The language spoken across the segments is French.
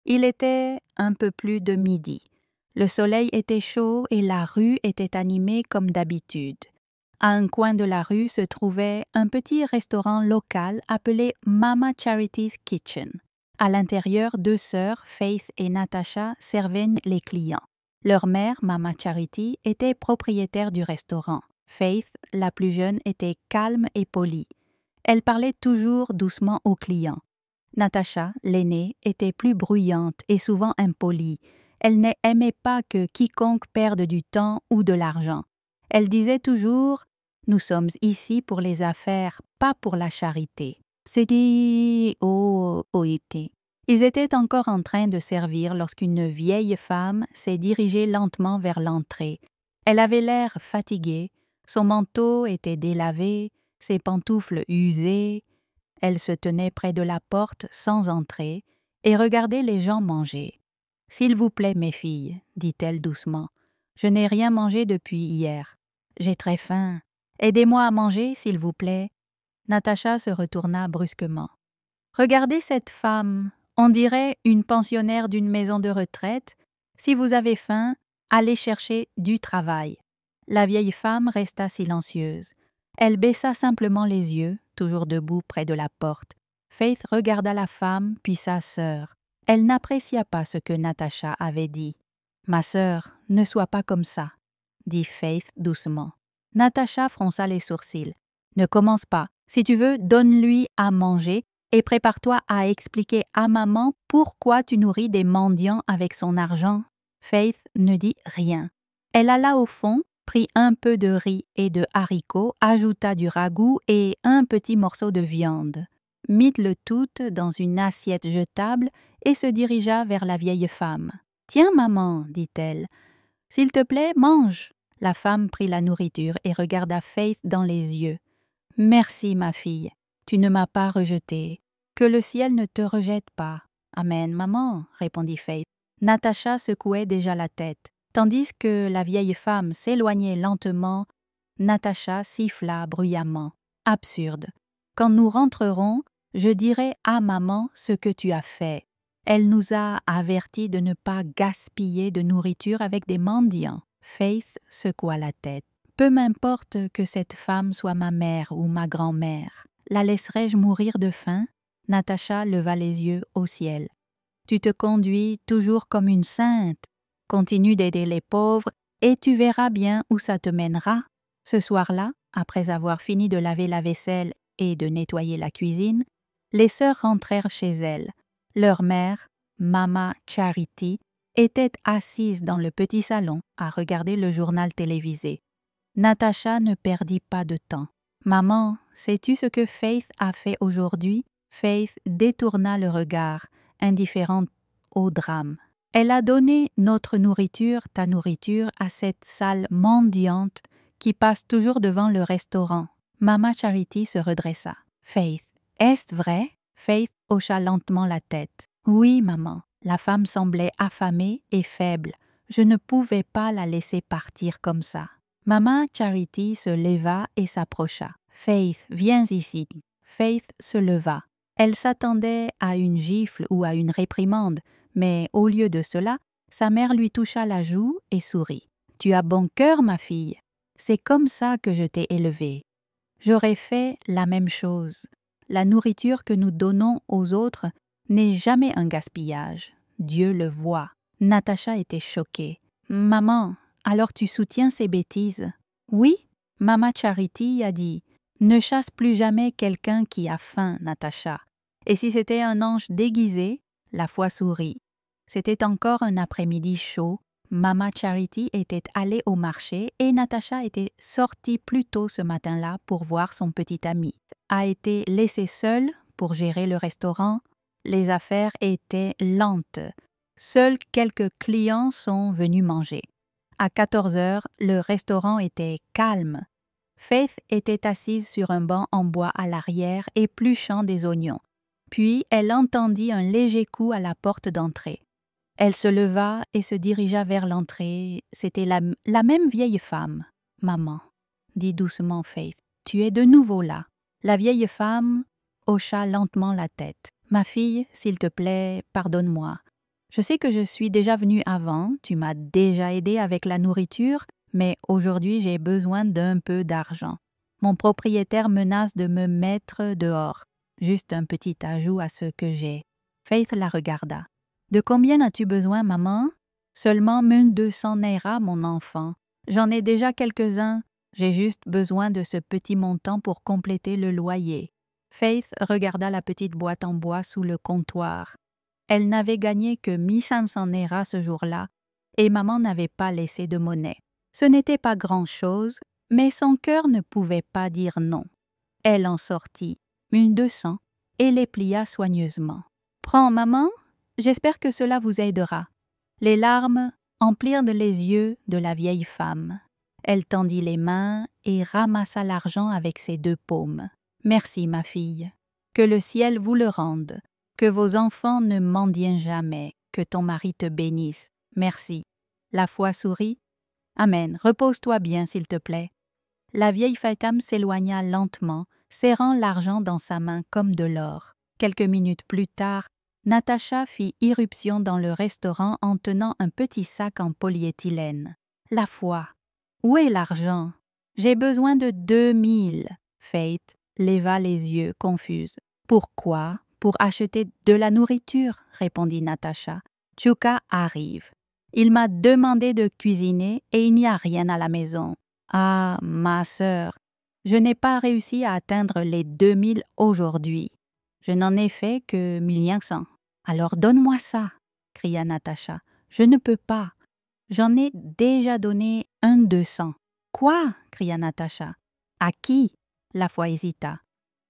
Il était un peu plus de midi. Le soleil était chaud et la rue était animée comme d'habitude. À un coin de la rue se trouvait un petit restaurant local appelé Mama Charity's Kitchen. À l'intérieur, deux sœurs, Faith et Natasha, servaient les clients. Leur mère, Mama Charity, était propriétaire du restaurant. Faith, la plus jeune, était calme et polie. Elle parlait toujours doucement aux clients. Natasha, l'aînée, était plus bruyante et souvent impolie. Elle n'aimait pas que quiconque perde du temps ou de l'argent. Elle disait toujours « Nous sommes ici pour les affaires, pas pour la charité ». C'était oité. Ils étaient encore en train de servir lorsqu'une vieille femme s'est dirigée lentement vers l'entrée. Elle avait l'air fatiguée, son manteau était délavé, ses pantoufles usées. Elle se tenait près de la porte sans entrer et regardait les gens manger. « S'il vous plaît, mes filles, dit-elle doucement, je n'ai rien mangé depuis hier. J'ai très faim. Aidez-moi à manger, s'il vous plaît. » Natasha se retourna brusquement. « Regardez cette femme, on dirait une pensionnaire d'une maison de retraite. Si vous avez faim, allez chercher du travail. » La vieille femme resta silencieuse. Elle baissa simplement les yeux, toujours debout près de la porte. Faith regarda la femme, puis sa sœur. Elle n'apprécia pas ce que Natasha avait dit. « Ma sœur, ne sois pas comme ça, » dit Faith doucement. Natasha fronça les sourcils. « Ne commence pas. Si tu veux, donne-lui à manger et prépare-toi à expliquer à maman pourquoi tu nourris des mendiants avec son argent. » Faith ne dit rien. Elle alla au fond, prit un peu de riz et de haricots, ajouta du ragoût et un petit morceau de viande, mit le tout dans une assiette jetable et se dirigea vers la vieille femme. « Tiens, maman, dit-elle, s'il te plaît, mange. » La femme prit la nourriture et regarda Faith dans les yeux. « Merci, ma fille, tu ne m'as pas rejetée. Que le ciel ne te rejette pas. »« Amen, maman, » répondit Faith. Natasha secouait déjà la tête. Tandis que la vieille femme s'éloignait lentement, Natasha siffla bruyamment. « Absurde. Quand nous rentrerons, je dirai à maman ce que tu as fait. Elle nous a avertis de ne pas gaspiller de nourriture avec des mendiants. » Faith secoua la tête. « Peu m'importe que cette femme soit ma mère ou ma grand-mère. La laisserai-je mourir de faim ?» Natasha leva les yeux au ciel. « Tu te conduis toujours comme une sainte. Continue d'aider les pauvres et tu verras bien où ça te mènera. » Ce soir-là, après avoir fini de laver la vaisselle et de nettoyer la cuisine, les sœurs rentrèrent chez elles. Leur mère, Mama Charity, était assise dans le petit salon à regarder le journal télévisé. Natasha ne perdit pas de temps. « Maman, sais-tu ce que Faith a fait aujourd'hui ?» Faith détourna le regard, indifférente au drame. « Elle a donné notre nourriture, ta nourriture, à cette sale mendiante qui passe toujours devant le restaurant. » Mama Charity se redressa. « Faith, est-ce vrai ?» Faith hocha lentement la tête. « Oui, maman. » La femme semblait affamée et faible. Je ne pouvais pas la laisser partir comme ça. Mama Charity se leva et s'approcha. « Faith, viens ici. » Faith se leva. Elle s'attendait à une gifle ou à une réprimande, mais au lieu de cela, sa mère lui toucha la joue et sourit. « Tu as bon cœur, ma fille. C'est comme ça que je t'ai élevée. J'aurais fait la même chose. La nourriture que nous donnons aux autres n'est jamais un gaspillage. Dieu le voit. » Natasha était choquée. « Maman, alors tu soutiens ces bêtises ?»« Oui, Mama Charity a dit. Ne chasse plus jamais quelqu'un qui a faim, Natasha. » Et si c'était un ange déguisé, la foi sourit. C'était encore un après-midi chaud. Mama Charity était allée au marché et Natasha était sortie plus tôt ce matin-là pour voir son petit ami. A été laissée seule pour gérer le restaurant. Les affaires étaient lentes. Seuls quelques clients sont venus manger. À 14 heures, le restaurant était calme. Faith était assise sur un banc en bois à l'arrière, épluchant des oignons. Puis elle entendit un léger coup à la porte d'entrée. Elle se leva et se dirigea vers l'entrée. C'était la même vieille femme. « Maman, » dit doucement Faith, « tu es de nouveau là. » La vieille femme hocha lentement la tête. « Ma fille, s'il te plaît, pardonne-moi. Je sais que je suis déjà venue avant, tu m'as déjà aidé avec la nourriture, mais aujourd'hui j'ai besoin d'un peu d'argent. Mon propriétaire menace de me mettre dehors. Juste un petit ajout à ce que j'ai. » Faith la regarda. « De combien as-tu besoin, maman? »« Seulement 1200 naira, mon enfant. J'en ai déjà quelques-uns. J'ai juste besoin de ce petit montant pour compléter le loyer. » Faith regarda la petite boîte en bois sous le comptoir. Elle n'avait gagné que 1500 naira ce jour-là, et maman n'avait pas laissé de monnaie. Ce n'était pas grand-chose, mais son cœur ne pouvait pas dire non. Elle en sortit 1200 et les plia soigneusement. « Prends, maman, j'espère que cela vous aidera. » Les larmes emplirent les yeux de la vieille femme. Elle tendit les mains et ramassa l'argent avec ses 2 paumes. « Merci, ma fille. Que le ciel vous le rende. Que vos enfants ne mendient jamais. Que ton mari te bénisse. Merci. » La foi sourit. « Amen. Repose-toi bien, s'il te plaît. » La vieille femme s'éloigna lentement, serrant l'argent dans sa main comme de l'or. Quelques minutes plus tard, Natacha fit irruption dans le restaurant en tenant un petit sac en polyéthylène. « La foi. Où est l'argent? J'ai besoin de 2000. » Faith leva les yeux, confuse. « Pourquoi? Pour acheter de la nourriture, » répondit Natacha. « Tchouka arrive. Il m'a demandé de cuisiner et il n'y a rien à la maison. » « Ah, ma sœur, je n'ai pas réussi à atteindre les 2000 aujourd'hui. Je n'en ai fait que 1500. »« Alors donne-moi ça, » cria Natacha. « Je ne peux pas. J'en ai déjà donné 200. »« Quoi ?» cria Natacha. « À qui ?» La foi hésita.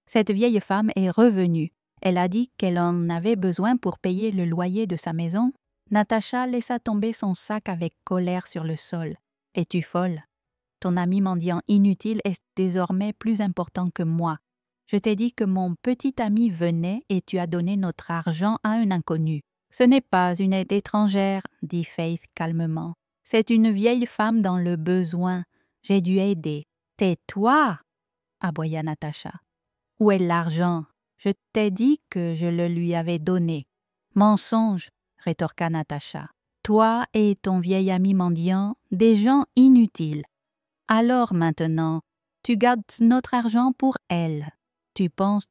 Cette vieille femme est revenue. Elle a dit qu'elle en avait besoin pour payer le loyer de sa maison. Natacha laissa tomber son sac avec colère sur le sol. « Es-tu folle? Ton ami mendiant inutile est désormais plus important que moi. Je t'ai dit que mon petit ami venait et tu as donné notre argent à un inconnu. »« Ce n'est pas une aide étrangère, » dit Faith calmement. « C'est une vieille femme dans le besoin. J'ai dû aider. »« Tais-toi » aboya Natacha. « Où est l'argent? Je t'ai dit que je le lui avais donné. »« Mensonge » rétorqua Natacha. « Toi et ton vieil ami mendiant, des gens inutiles. Alors maintenant, tu gardes notre argent pour elle. Tu penses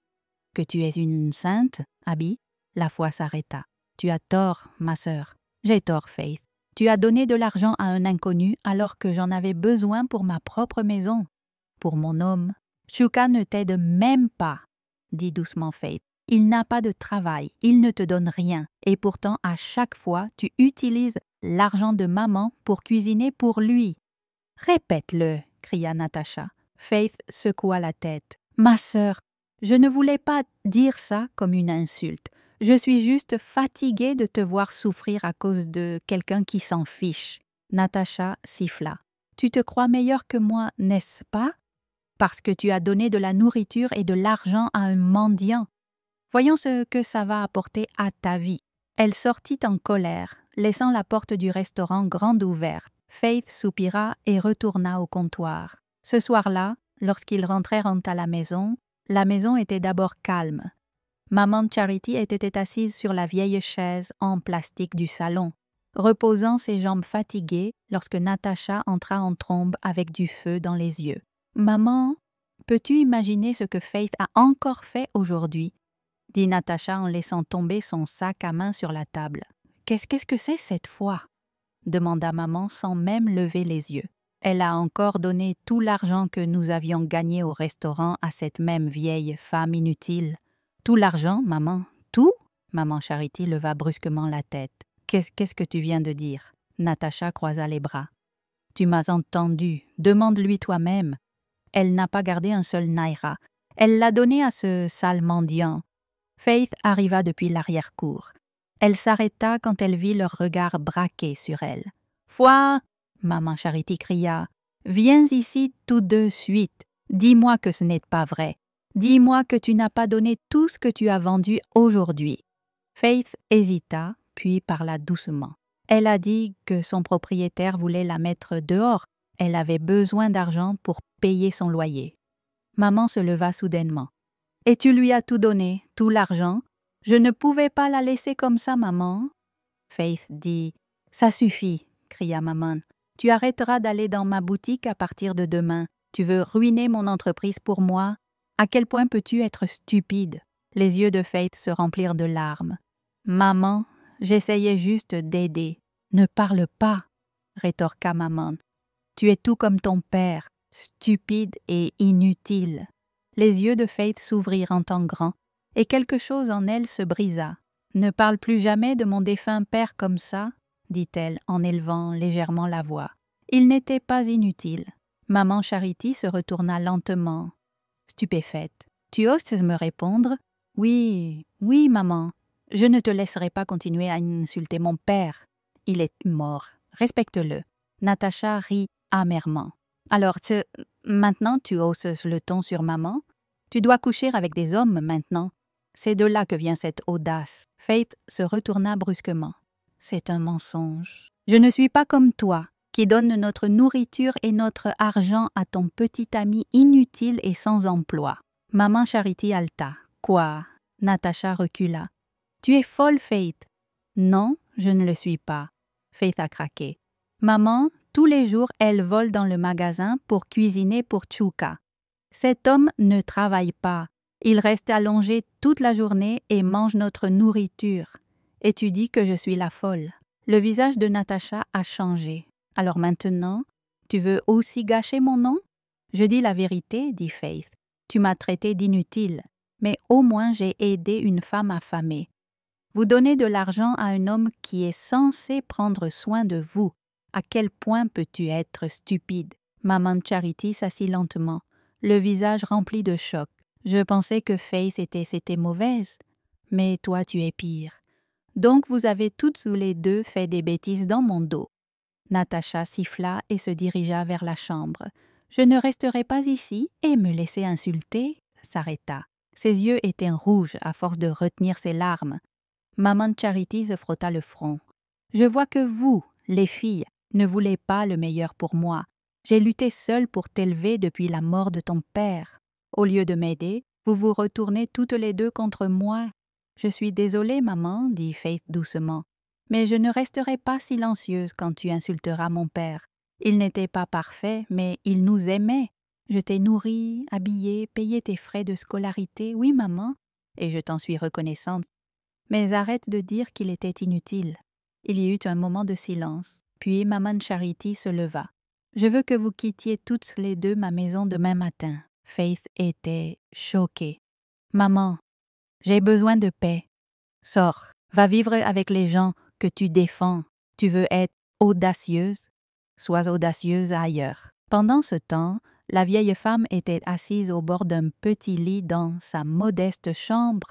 que tu es une sainte, Abby? » La foi s'arrêta. « Tu as tort, ma sœur. »« J'ai tort, Faith. Tu as donné de l'argent à un inconnu alors que j'en avais besoin pour ma propre maison. Pour mon homme, Tchouka ne t'aide même pas, » dit doucement Faith. « Il n'a pas de travail, il ne te donne rien, et pourtant à chaque fois tu utilises l'argent de maman pour cuisiner pour lui. » « Répète-le, » cria Natacha. Faith secoua la tête. « Ma sœur, je ne voulais pas dire ça comme une insulte. Je suis juste fatiguée de te voir souffrir à cause de quelqu'un qui s'en fiche. » Natacha siffla. « Tu te crois meilleure que moi, n'est-ce pas? Parce que tu as donné de la nourriture et de l'argent à un mendiant. Voyons ce que ça va apporter à ta vie. » Elle sortit en colère, laissant la porte du restaurant grande ouverte. Faith soupira et retourna au comptoir. Ce soir-là, lorsqu'ils rentrèrent à la maison était d'abord calme. Maman Charity était assise sur la vieille chaise en plastique du salon, reposant ses jambes fatiguées lorsque Natacha entra en trombe avec du feu dans les yeux. « Maman, peux-tu imaginer ce que Faith a encore fait aujourd'hui ?» dit Natacha en laissant tomber son sac à main sur la table. « Qu'est-ce que c'est cette fois ?» demanda maman sans même lever les yeux. Elle a encore donné tout l'argent que nous avions gagné au restaurant à cette même vieille femme inutile. Tout l'argent, maman, tout? Maman Charity leva brusquement la tête. Qu'est-ce que tu viens de dire? Natacha croisa les bras. Tu m'as entendu, demande-lui toi-même. Elle n'a pas gardé un seul naira. Elle l'a donné à ce sale mendiant. Faith arriva depuis l'arrière-cour. Elle s'arrêta quand elle vit leur regard braqué sur elle. « Foi !» Maman Charity cria. « Viens ici tout de suite. Dis-moi que ce n'est pas vrai. Dis-moi que tu n'as pas donné tout ce que tu as vendu aujourd'hui. » Faith hésita, puis parla doucement. Elle a dit que son propriétaire voulait la mettre dehors. Elle avait besoin d'argent pour payer son loyer. Maman se leva soudainement. « Et tu lui as tout donné, tout l'argent? Je ne pouvais pas la laisser comme ça, maman. » Faith dit « Ça suffit », cria maman. « Tu arrêteras d'aller dans ma boutique à partir de demain. Tu veux ruiner mon entreprise pour moi? À quel point peux-tu être stupide? » Les yeux de Faith se remplirent de larmes. « Maman, j'essayais juste d'aider. »« Ne parle pas, » rétorqua maman. « Tu es tout comme ton père, stupide et inutile. » Les yeux de Faith s'ouvrirent en temps grand, et quelque chose en elle se brisa. « Ne parle plus jamais de mon défunt père comme ça, » dit-elle en élevant légèrement la voix. Il n'était pas inutile. Maman Charity se retourna lentement, stupéfaite. « Tu oses me répondre? »« Oui, oui, maman. Je ne te laisserai pas continuer à insulter mon père. Il est mort. Respecte-le. » Natacha rit amèrement. « Alors, maintenant tu hausses le ton sur maman? Tu dois coucher avec des hommes maintenant. C'est de là que vient cette audace. » Faith se retourna brusquement. « C'est un mensonge. Je ne suis pas comme toi, qui donne notre nourriture et notre argent à ton petit ami inutile et sans emploi. » Maman Charity haleta. « Quoi? » Natacha recula. « Tu es folle, Faith. »« Non, je ne le suis pas. » Faith a craqué. « Maman, tous les jours, elle vole dans le magasin pour cuisiner pour Tchouka. Cet homme ne travaille pas. Il reste allongé toute la journée et mange notre nourriture. Et tu dis que je suis la folle. » Le visage de Natacha a changé. « Alors maintenant, tu veux aussi gâcher mon nom? »« Je dis la vérité, » dit Faith. « Tu m'as traité d'inutile, mais au moins j'ai aidé une femme affamée. Vous donnez de l'argent à un homme qui est censé prendre soin de vous. À quel point peux-tu être stupide? » Maman Charity s'assit lentement, le visage rempli de choc. « Je pensais que Faith c'était mauvaise, mais toi tu es pire. Donc vous avez toutes les deux fait des bêtises dans mon dos. » Natacha siffla et se dirigea vers la chambre. « Je ne resterai pas ici et me laisser insulter. » S'arrêta. Ses yeux étaient rouges à force de retenir ses larmes. Maman Charity se frotta le front. « Je vois que vous, les filles, ne voulez pas le meilleur pour moi. J'ai lutté seule pour t'élever depuis la mort de ton père. Au lieu de m'aider, vous vous retournez toutes les deux contre moi. »« Je suis désolée, maman, » dit Faith doucement, « mais je ne resterai pas silencieuse quand tu insulteras mon père. Il n'était pas parfait, mais il nous aimait. Je t'ai nourri, habillé, payé tes frais de scolarité, oui, maman, et je t'en suis reconnaissante. Mais arrête de dire qu'il était inutile. » Il y eut un moment de silence, puis maman Charity se leva. « Je veux que vous quittiez toutes les deux ma maison demain matin. » Faith était choquée. « Maman, j'ai besoin de paix. Sors, va vivre avec les gens que tu défends. Tu veux être audacieuse? Sois audacieuse ailleurs. » Pendant ce temps, la vieille femme était assise au bord d'un petit lit dans sa modeste chambre.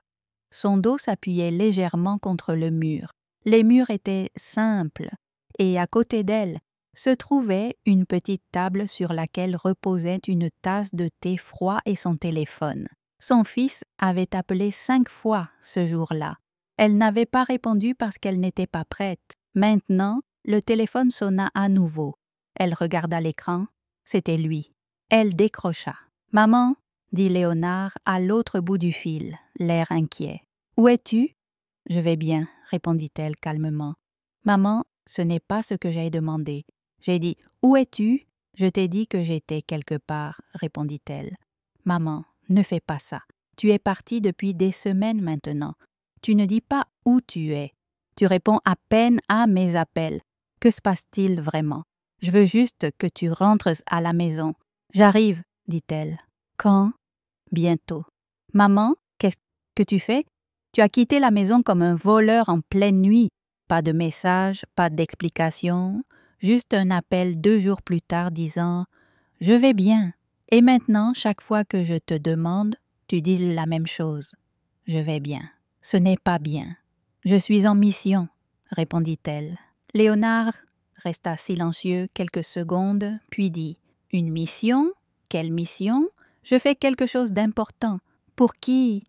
Son dos s'appuyait légèrement contre le mur. Les murs étaient simples, et à côté d'elle se trouvait une petite table sur laquelle reposait une tasse de thé froid et son téléphone. Son fils avait appelé 5 fois ce jour-là. Elle n'avait pas répondu parce qu'elle n'était pas prête. Maintenant, le téléphone sonna à nouveau. Elle regarda l'écran. C'était lui. Elle décrocha. « Maman ?» dit Léonard à l'autre bout du fil, l'air inquiet. « Où es-tu? » « Je vais bien, » répondit-elle calmement. « Maman, ce n'est pas ce que j'ai demandé. J'ai dit « Où es-tu » ? « Je t'ai dit que j'étais quelque part, » répondit-elle. « Maman, ne fais pas ça. Tu es partie depuis des semaines maintenant. Tu ne dis pas où tu es. Tu réponds à peine à mes appels. Que se passe-t-il vraiment? Je veux juste que tu rentres à la maison. »« J'arrive, » dit-elle. « Quand? » ?»« Bientôt. »« Maman, qu'est-ce que tu fais? Tu as quitté la maison comme un voleur en pleine nuit. Pas de message, pas d'explication, juste un appel 2 jours plus tard disant « Je vais bien. » Et maintenant, chaque fois que je te demande, tu dis la même chose. « Je vais bien. » Ce n'est pas bien. « Je suis en mission, » répondit-elle. Léonard resta silencieux quelques secondes, puis dit « Une mission? Quelle mission? Je fais quelque chose d'important. Pour qui?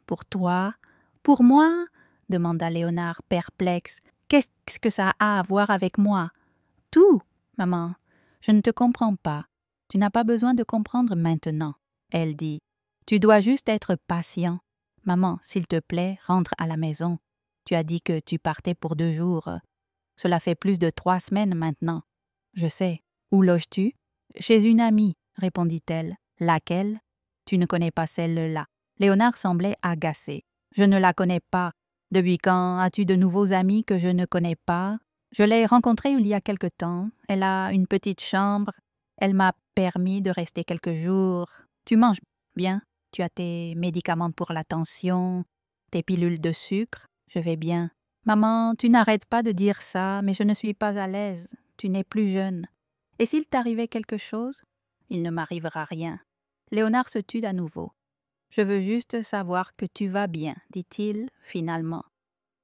Pour toi? Pour moi? » demanda Léonard perplexe. « Qu'est-ce que ça a à voir avec moi? »« Tout, maman. Je ne te comprends pas. Tu n'as pas besoin de comprendre maintenant. » Elle dit. « Tu dois juste être patient. Maman, s'il te plaît, rentre à la maison. Tu as dit que tu partais pour 2 jours. Cela fait plus de 3 semaines maintenant. Je sais. Où loges-tu? Chez une amie, répondit-elle. Laquelle? Tu ne connais pas celle-là. Léonard semblait agacé. Je ne la connais pas. Depuis quand as-tu de nouveaux amis que je ne connais pas? Je l'ai rencontrée il y a quelque temps. Elle a une petite chambre. Elle m'a permis de rester quelques jours. Tu manges bien? Tu as tes médicaments pour la tension, tes pilules de sucre? Je vais bien. Maman, tu n'arrêtes pas de dire ça, mais je ne suis pas à l'aise. Tu n'es plus jeune. Et s'il t'arrivait quelque chose? Il ne m'arrivera rien. Léonard se tut à nouveau. Je veux juste savoir que tu vas bien, dit-il finalement.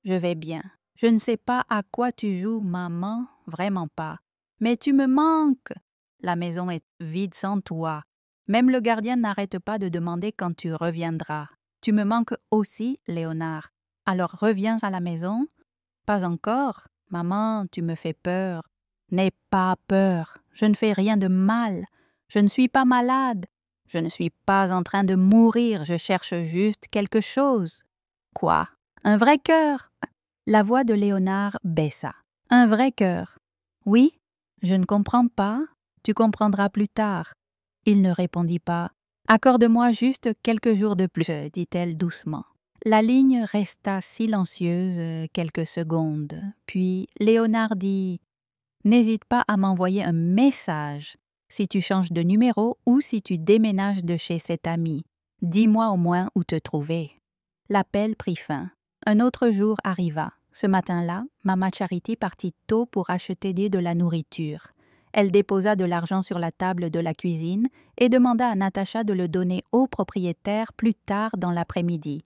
Je vais bien. Je ne sais pas à quoi tu joues, maman, vraiment pas. Mais tu me manques. La maison est vide sans toi. Même le gardien n'arrête pas de demander quand tu reviendras. Tu me manques aussi, Léonard. Alors reviens à la maison? Pas encore. Maman, tu me fais peur. N'aie pas peur. Je ne fais rien de mal. Je ne suis pas malade. Je ne suis pas en train de mourir. Je cherche juste quelque chose. Quoi? Un vrai cœur? La voix de Léonard baissa. Un vrai cœur. Oui? Je ne comprends pas. Tu comprendras plus tard. Il ne répondit pas. Accorde-moi juste quelques jours de plus, dit-elle doucement. La ligne resta silencieuse quelques secondes, puis Léonard dit « N'hésite pas à m'envoyer un message si tu changes de numéro ou si tu déménages de chez cet ami. Dis-moi au moins où te trouver. » L'appel prit fin. Un autre jour arriva. Ce matin-là, Maman Charity partit tôt pour acheter de la nourriture. Elle déposa de l'argent sur la table de la cuisine et demanda à Natacha de le donner au propriétaire plus tard dans l'après-midi.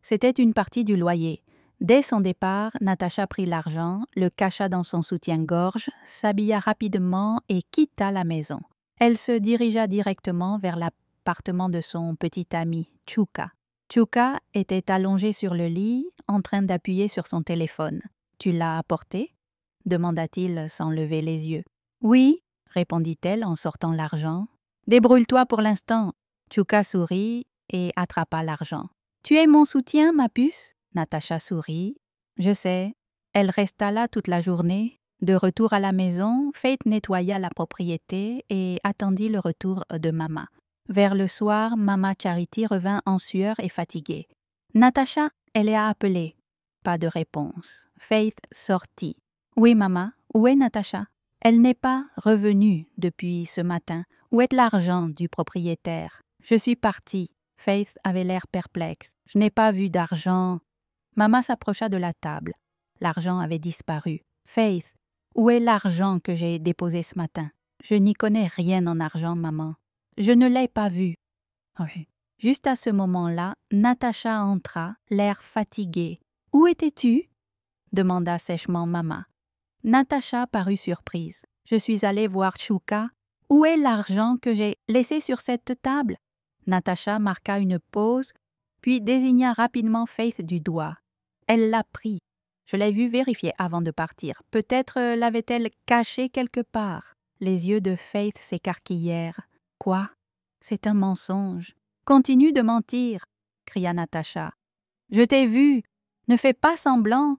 C'était une partie du loyer. Dès son départ, Natacha prit l'argent, le cacha dans son soutien-gorge, s'habilla rapidement et quitta la maison. Elle se dirigea directement vers l'appartement de son petit ami, Tchouka. Tchouka était allongé sur le lit, en train d'appuyer sur son téléphone. « Tu l'as apporté ?» demanda-t-il sans lever les yeux. « Oui, » répondit-elle en sortant l'argent. « Débrouille-toi pour l'instant. » Tchouka sourit et attrapa l'argent. « Tu es mon soutien, ma puce ?» Natacha sourit. « Je sais. » Elle resta là toute la journée. De retour à la maison, Faith nettoya la propriété et attendit le retour de Maman. Vers le soir, Maman Charity revint en sueur et fatiguée. « Natacha, elle est appelée. » Pas de réponse. Faith sortit. « Oui, Maman, où est Natacha? » « Elle n'est pas revenue depuis ce matin. Où est l'argent du propriétaire? » « Je suis partie. » Faith avait l'air perplexe. « Je n'ai pas vu d'argent. » Maman s'approcha de la table. L'argent avait disparu. « Faith, où est l'argent que j'ai déposé ce matin? »« Je n'y connais rien en argent, maman. »« Je ne l'ai pas vu. » Oui. Juste à ce moment-là, Natacha entra, l'air fatigué. « Où étais-tu? » demanda sèchement Maman. Natacha parut surprise. « Je suis allée voir Tchouka. Où est l'argent que j'ai laissé sur cette table? » Natacha marqua une pause, puis désigna rapidement Faith du doigt. Elle l'a pris. Je l'ai vue vérifier avant de partir. Peut-être l'avait-elle caché quelque part. Les yeux de Faith s'écarquillèrent. « Quoi? C'est un mensonge. Continue de mentir, » cria Natacha. « Je t'ai vu. Ne fais pas semblant. »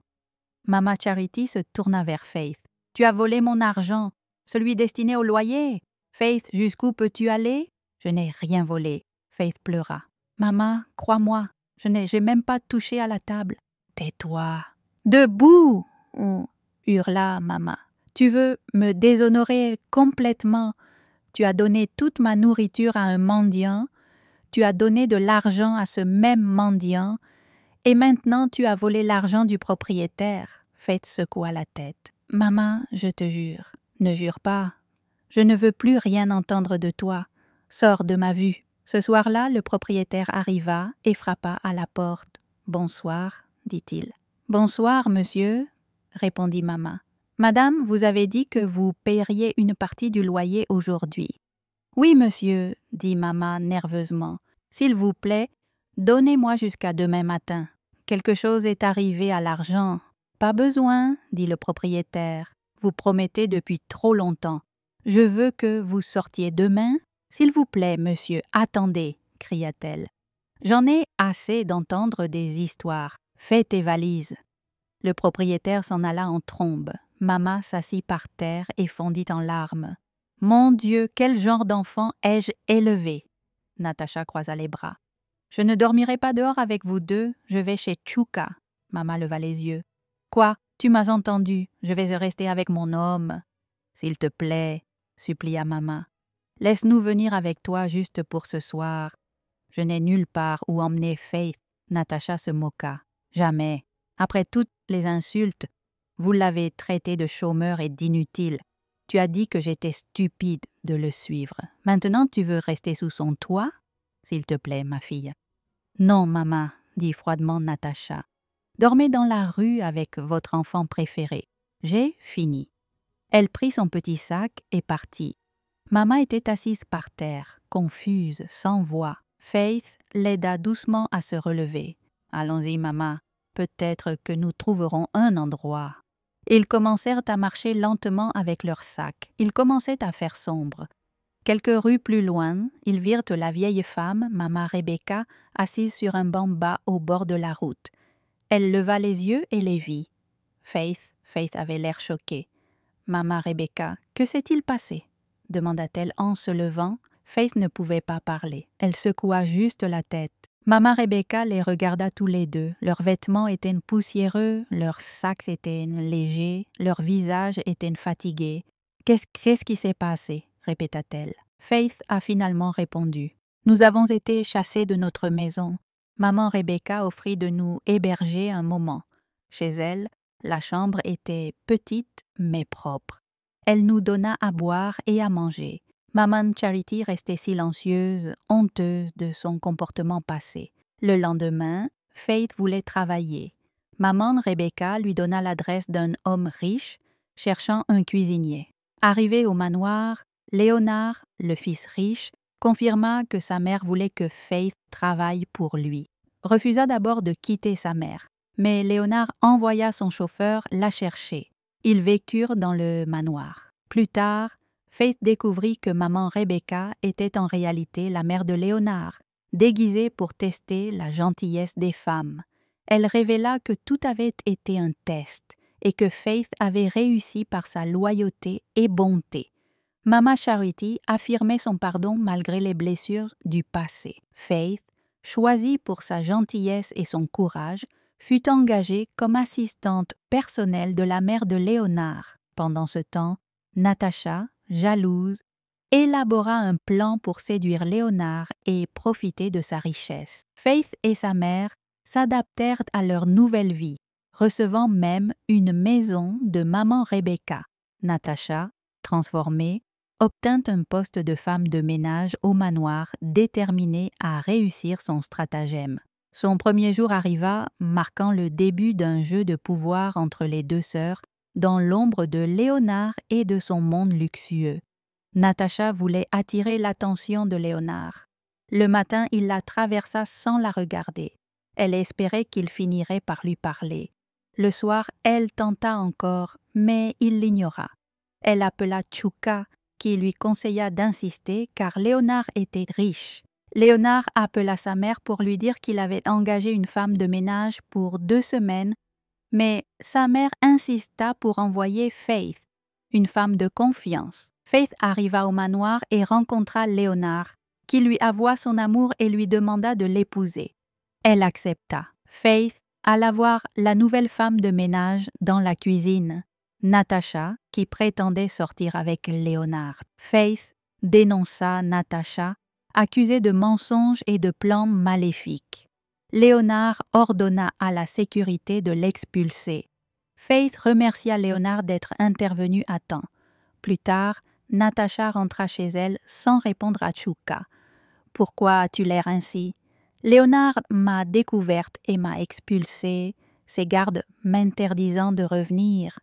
Maman Charity se tourna vers Faith. « Tu as volé mon argent, celui destiné au loyer. Faith, jusqu'où peux-tu aller? » « Je n'ai rien volé. » Faith pleura. « Maman, crois-moi, j'ai même pas touché à la table. »« Tais-toi. »« Debout !» hurla Maman. « Tu veux me déshonorer complètement. Tu as donné toute ma nourriture à un mendiant. Tu as donné de l'argent à ce même mendiant. Et maintenant tu as volé l'argent du propriétaire. » Faith secoua la tête. « Maman, je te jure. » « Ne jure pas. Je ne veux plus rien entendre de toi. Sors de ma vue. » Ce soir-là, le propriétaire arriva et frappa à la porte. « Bonsoir, » dit-il. « Bonsoir, monsieur, » répondit Maman. « Madame, vous avez dit que vous paieriez une partie du loyer aujourd'hui. »« Oui, monsieur, » dit Maman nerveusement. « S'il vous plaît, donnez-moi jusqu'à demain matin. Quelque chose est arrivé à l'argent. »« Pas besoin, » dit le propriétaire. « Vous promettez depuis trop longtemps. Je veux que vous sortiez demain. »« S'il vous plaît, monsieur, attendez, » cria-t-elle. « J'en ai assez d'entendre des histoires. Fais tes valises. » Le propriétaire s'en alla en trombe. Maman s'assit par terre et fondit en larmes. « Mon Dieu, quel genre d'enfant ai-je élevé ?» Natacha croisa les bras. « Je ne dormirai pas dehors avec vous deux, je vais chez Tchouka. » Maman leva les yeux. « Quoi, tu m'as entendu, je vais rester avec mon homme. »« S'il te plaît, » supplia maman. « Laisse-nous venir avec toi juste pour ce soir. » « Je n'ai nulle part où emmener Faith. » Natacha se moqua. « Jamais. Après toutes les insultes, vous l'avez traité de chômeur et d'inutile. Tu as dit que j'étais stupide de le suivre. Maintenant, tu veux rester sous son toit? S'il te plaît, ma fille. »« Non, maman, » dit froidement Natacha. « Dormez dans la rue avec votre enfant préféré. J'ai fini. » Elle prit son petit sac et partit. Maman était assise par terre, confuse, sans voix. Faith l'aida doucement à se relever. « Allons-y, maman. Peut-être que nous trouverons un endroit. » Ils commencèrent à marcher lentement avec leurs sacs. Il commençait à faire sombre. Quelques rues plus loin, ils virent la vieille femme, maman Rebecca, assise sur un banc bas au bord de la route. Elle leva les yeux et les vit. Faith avait l'air choquée. « Maman Rebecca, que s'est-il passé ?» demanda-t-elle en se levant. Faith ne pouvait pas parler. Elle secoua juste la tête. Maman Rebecca les regarda tous les deux. Leurs vêtements étaient poussiéreux, leurs sacs étaient légers, leurs visages étaient fatigués. « Qu'est-ce qui s'est passé ?» répéta-t-elle. Faith a finalement répondu. « Nous avons été chassés de notre maison. Maman Rebecca offrit de nous héberger un moment. Chez elle, la chambre était petite mais propre. Elle nous donna à boire et à manger. Maman Charity restait silencieuse, honteuse de son comportement passé. Le lendemain, Faith voulait travailler. Maman Rebecca lui donna l'adresse d'un homme riche, cherchant un cuisinier. Arrivé au manoir, Léonard, le fils riche, confirma que sa mère voulait que Faith travaille pour lui. Refusa d'abord de quitter sa mère, mais Léonard envoya son chauffeur la chercher. Ils vécurent dans le manoir. Plus tard, Faith découvrit que maman Rebecca était en réalité la mère de Léonard, déguisée pour tester la gentillesse des femmes. Elle révéla que tout avait été un test et que Faith avait réussi par sa loyauté et bonté. Maman Charity affirmait son pardon malgré les blessures du passé. Faith, choisie pour sa gentillesse et son courage, fut engagée comme assistante personnelle de la mère de Léonard. Pendant ce temps, Natacha, jalouse, élabora un plan pour séduire Léonard et profiter de sa richesse. Faith et sa mère s'adaptèrent à leur nouvelle vie, recevant même une maison de maman Rebecca. Natacha, transformée, obtint un poste de femme de ménage au manoir, déterminée à réussir son stratagème. Son premier jour arriva, marquant le début d'un jeu de pouvoir entre les deux sœurs, dans l'ombre de Léonard et de son monde luxueux. Natacha voulait attirer l'attention de Léonard. Le matin, il la traversa sans la regarder. Elle espérait qu'il finirait par lui parler. Le soir, elle tenta encore, mais il l'ignora. Elle appela Tchouka, qui lui conseilla d'insister car Léonard était riche. Léonard appela sa mère pour lui dire qu'il avait engagé une femme de ménage pour 2 semaines, mais sa mère insista pour envoyer Faith, une femme de confiance. Faith arriva au manoir et rencontra Léonard, qui lui avoua son amour et lui demanda de l'épouser. Elle accepta. Faith alla voir la nouvelle femme de ménage dans la cuisine, Natacha, qui prétendait sortir avec Léonard. Faith dénonça Natacha, accusée de mensonges et de plans maléfiques. Léonard ordonna à la sécurité de l'expulser. Faith remercia Léonard d'être intervenu à temps. Plus tard, Natacha rentra chez elle sans répondre à Tchouka. « Pourquoi as-tu l'air ainsi? Léonard m'a découverte et m'a expulsée, ses gardes m'interdisant de revenir. »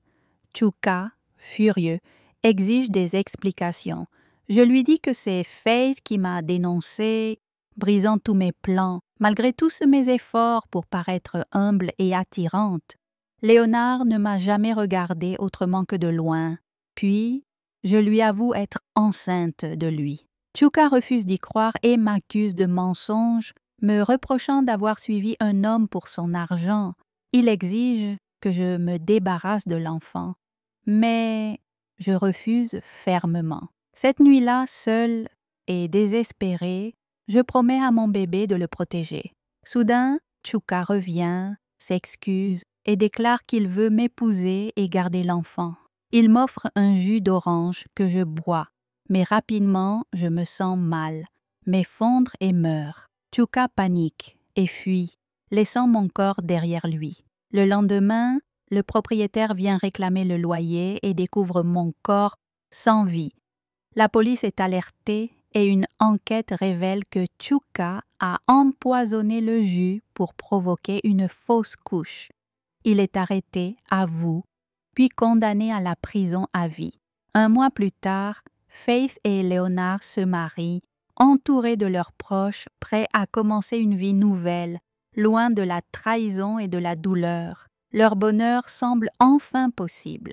Tchouka, furieux, exige des explications. Je lui dis que c'est Faith qui m'a dénoncé, brisant tous mes plans, malgré tous mes efforts pour paraître humble et attirante. Léonard ne m'a jamais regardée autrement que de loin. Puis, je lui avoue être enceinte de lui. Tchouka refuse d'y croire et m'accuse de mensonge, me reprochant d'avoir suivi un homme pour son argent. Il exige que je me débarrasse de l'enfant, mais je refuse fermement. Cette nuit-là, seule et désespérée, je promets à mon bébé de le protéger. Soudain, Chuka revient, s'excuse et déclare qu'il veut m'épouser et garder l'enfant. Il m'offre un jus d'orange que je bois, mais rapidement je me sens mal, m'effondre et meurs. Chuka panique et fuit, laissant mon corps derrière lui. Le lendemain, le propriétaire vient réclamer le loyer et découvre mon corps sans vie. La police est alertée et une enquête révèle que Chuka a empoisonné le jus pour provoquer une fausse couche. Il est arrêté, avoue, puis condamné à la prison à vie. Un mois plus tard, Faith et Leonard se marient, entourés de leurs proches, prêts à commencer une vie nouvelle, loin de la trahison et de la douleur. Leur bonheur semble enfin possible.